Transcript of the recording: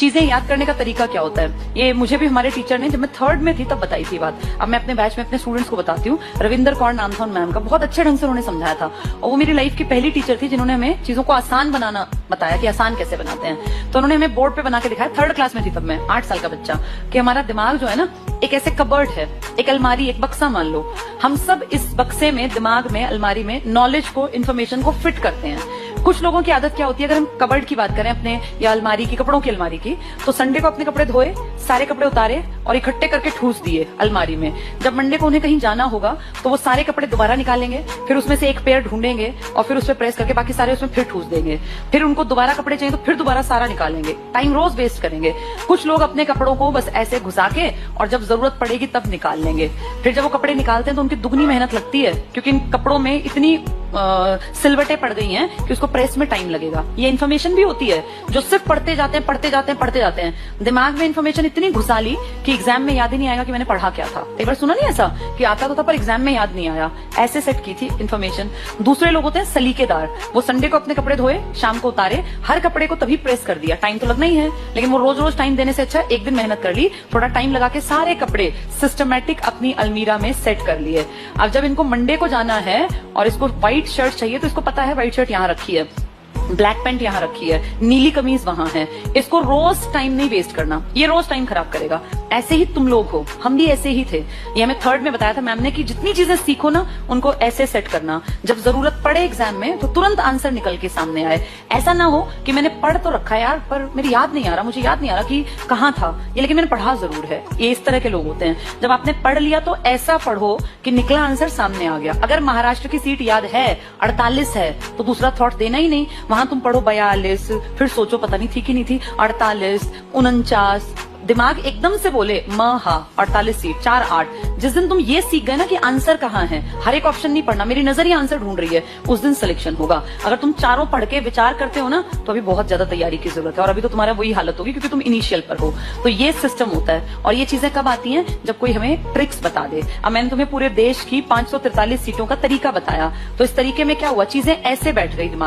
चीजें याद करने का तरीका क्या होता है, ये मुझे भी हमारे टीचर ने जब मैं 3rd में थी तब बताई थी बात। अब मैं अपने बैच में अपने स्टूडेंट्स को बताती हूँ। रविंदर कौर नाम था उन मैम का, बहुत अच्छे ढंग से उन्होंने समझाया था और वो मेरी लाइफ की पहली टीचर थी जिन्होंने हमें चीजों को आसान बनाना बताया कि आसान कैसे बनाते हैं। तो उन्होंने हमें बोर्ड पे बना के दिखाया, 3rd क्लास में थी तब मैं, 8 साल का बच्चा, कि हमारा दिमाग जो है ना एक ऐसे कबर्ड है, एक अलमारी, एक बक्सा मान लो। हम सब इस बक्से में, दिमाग में, अलमारी में नॉलेज को, इन्फॉर्मेशन को फिट करते हैं। कुछ लोगों की आदत क्या होती है, अगर हम कबर्ड की बात करें अपने या अलमारी की, कपड़ों की अलमारी की, तो संडे को अपने कपड़े धोए, सारे कपड़े उतारे और इकट्ठे करके ठूस दिए अलमारी में। जब मंडे को उन्हें कहीं जाना होगा तो वो सारे कपड़े दोबारा निकालेंगे, फिर उसमें से एक पेयर ढूंढेंगे और फिर उस पर प्रेस करके बाकी सारे उसमें फिर ठूस देंगे। फिर उनको दोबारा कपड़े चाहिए तो फिर दोबारा सारा निकालेंगे। टाइम रोज वेस्ट करेंगे। कुछ लोग अपने कपड़ों को बस ऐसे घुसा के और जब जरूरत पड़ेगी तब निकाल लेंगे। फिर जब वो कपड़े निकालते हैं तो उनकी दुगनी मेहनत लगती है, क्योंकि इन कपड़ों में इतनी सिलवटें पड़ गई हैं कि उसको प्रेस में टाइम लगेगा। ये इन्फॉर्मेशन भी होती है जो सिर्फ पढ़ते जाते हैं, पढ़ते जाते हैं, पढ़ते जाते हैं। दिमाग में इन्फॉर्मेशन इतनी घुसा ली कि एग्जाम में याद ही नहीं आएगा कि मैंने पढ़ा क्या था। एक बार सुना नहीं ऐसा कि आता तो था पर एग्जाम में याद नहीं आया, ऐसे सेट की थी इन्फॉर्मेशन। दूसरे लोग होते हैं सलीकेदार, वो संडे को अपने कपड़े धोए, शाम को उतारे, हर कपड़े को तभी प्रेस कर दिया। टाइम तो लगना ही है, लेकिन वो रोज रोज टाइम देने से अच्छा एक दिन मेहनत कर ली, थोड़ा टाइम लगा के सारे कपड़े सिस्टमैटिक अपनी अलमीरा में सेट कर लिए। अब जब इनको मंडे को जाना है और इसको व्हाइट शर्ट चाहिए तो इसको पता है व्हाइट शर्ट यहाँ रखी है, ब्लैक पैंट यहाँ रखी है, नीली कमीज वहां है। इसको रोज टाइम नहीं वेस्ट करना, ये रोज टाइम खराब करेगा। ऐसे ही तुम लोग हो, हम भी ऐसे ही थे। ये हमें 3rd में बताया था मैम ने कि जितनी चीजें सीखो ना उनको ऐसे सेट करना, जब जरूरत पड़े एग्जाम में तो तुरंत आंसर निकल के सामने आए। ऐसा ना हो कि मैंने पढ़ तो रखा है यार पर मेरी याद नहीं आ रहा, मुझे याद नहीं आ रहा कि कहाँ था ये, लेकिन मैंने पढ़ा जरूर है। ये इस तरह के लोग होते हैं। जब आपने पढ़ लिया तो ऐसा पढ़ो कि निकला आंसर सामने आ गया। अगर महाराष्ट्र की सीट याद है 48 है तो दूसरा थॉट देना ही नहीं, वहां तुम पढ़ो 42, फिर सोचो पता नहीं थी कि नहीं थी, 48, 49, दिमाग एकदम से बोले 48 सीट 4 8। जिस दिन तुम ये सीख गए ना कि आंसर कहाँ है, हर एक ऑप्शन नहीं पढ़ना, मेरी नजर ही आंसर ढूंढ रही है, उस दिन सिलेक्शन होगा। अगर तुम चारों पढ़ के विचार करते हो ना तो अभी बहुत ज्यादा तैयारी की जरूरत है और अभी तो तुम्हारा वही हालत होगी क्योंकि तुम इनिशियल पर हो। तो ये सिस्टम होता है और ये चीजें कब आती हैं, जब कोई हमें ट्रिक्स बता दे। अब मैंने तुम्हें पूरे देश की 543 सीटों का तरीका बताया, तो इस तरीके में क्या हुआ, चीजें ऐसे बैठ गई दिमाग